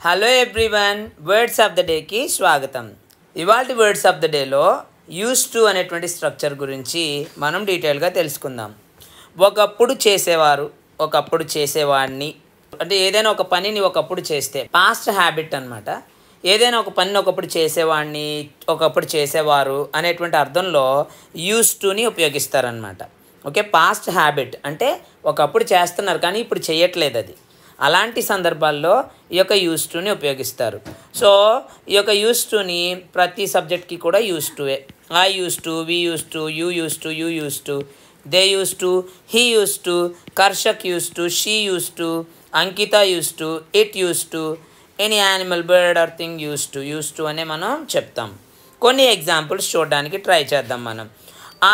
Hello everyone, words of the డేకి స్వాగతం. ఇవాల్టి వర్డ్స్ ఆఫ్ ద డేలో యూస్ టు అనేటువంటి స్ట్రక్చర్ గురించి మనం డీటెయిల్గా తెలుసుకుందాం. ఒకప్పుడు చేసేవారు, ఒకప్పుడు చేసేవాడిని, అంటే ఏదైనా ఒక పనిని ఒకప్పుడు చేస్తే పాస్ట్ హ్యాబిట్ అనమాట. ఏదైనా ఒక పనిని ఒకప్పుడు చేసేవాడిని, ఒకప్పుడు చేసేవారు అనేటువంటి అర్థంలో యూస్ టుని ఉపయోగిస్తారనమాట. ఓకే, పాస్ట్ హ్యాబిట్ అంటే ఒకప్పుడు చేస్తున్నారు కానీ ఇప్పుడు చేయట్లేదు అది. అలాంటి సందర్భాల్లో ఈ యొక్క యూస్ టుని ఉపయోగిస్తారు. సో ఈ యొక్క యూస్ టుని ప్రతి సబ్జెక్ట్కి కూడా యూస్ టువే. I used to, we used to, you use to, you use to, they use to, he used to, Karshak used to, she used to, Ankita used to, it used to, any animal, bird or thing used to అనే మనం చెప్తాం. కొన్ని examples చూడడానికి try చేద్దాం మనం.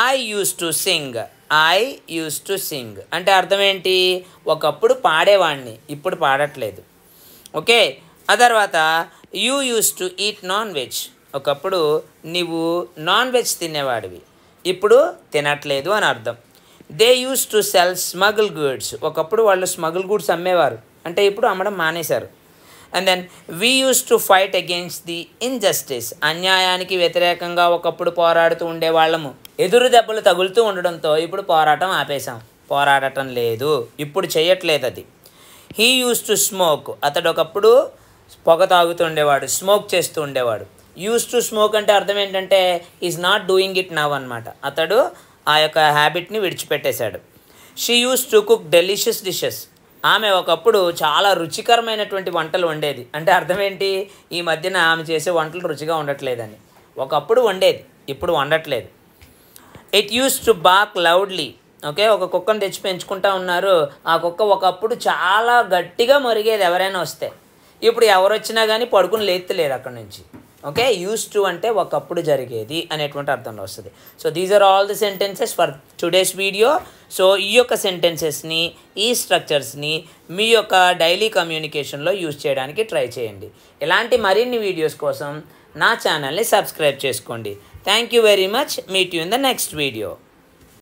I used to sing, I used to sing అంటే అర్థం ఏంటి? ఒకప్పుడు పాడేవాడిని, ఇప్పుడు పాడట్లేదు. ఓకే, ఆ తర్వాత you use to eat non veg, ఒకప్పుడు నువ్వు నాన్ వెజ్ తినేవాడివి, ఇప్పుడు తినట్లేదు అని అర్థం. They use to sell smuggle goods, ఒకప్పుడు వాళ్ళు స్మగుల్ గూడ్స్ అమ్మేవారు, అంటే ఇప్పుడు అమ్మడం మానేశారు. And then we use to fight against the injustice, అన్యాయానికి వ్యతిరేకంగా ఒకప్పుడు పోరాడుతూ ఉండేవాళ్ళము. ఎదురు దెబ్బలు తగులుతూ ఉండడంతో ఇప్పుడు పోరాటం ఆపేశాం, పోరాడటం లేదు, ఇప్పుడు చేయట్లేదు అది. హీ యూస్ టు స్మోక్, అతడు ఒకప్పుడు పొగ తాగుతూ ఉండేవాడు, స్మోక్ చేస్తూ ఉండేవాడు. యూస్ టు స్మోక్ అంటే అర్థం ఏంటంటే is not doing it now అనమాట, అతడు ఆ యొక్క హ్యాబిట్ని విడిచిపెట్టేశాడు. She used to cook delicious dishes, ఆమె ఒకప్పుడు చాలా రుచికరమైనటువంటి వంటలు వండేది, అంటే అర్థం ఏంటి? ఈ మధ్యన ఆమె చేసే వంటలు రుచిగా ఉండట్లేదని. ఒకప్పుడు వండేది, ఇప్పుడు వండట్లేదు. It used to bark loudly, okay, ఒక కుక్కను తెచ్చి పెంచుకుంటా ఉన్నారు, ఆ కుక్క ఒకప్పుడు చాలా గట్టిగా మరిగేది ఎవరైనా వస్తే, ఇప్పుడు ఎవరు వచ్చినా కానీ పడుకుని లేత్తలేదు అక్కడి నుంచి. ఓకే, యూస్ టు అంటే ఒకప్పుడు జరిగేది అనేటువంటి అర్థంలో వస్తుంది. So these are all the sentences for today's video. So ఈ యొక్క సెంటెన్సెస్ని, ఈ స్ట్రక్చర్స్ని మీ యొక్క డైలీ కమ్యూనికేషన్లో యూజ్ చేయడానికి ట్రై చేయండి. ఇలాంటి మరిన్ని వీడియోస్ కోసం నా ఛానల్ని సబ్స్క్రైబ్ చేసుకోండి. Thank you very much. Meet you in the next video.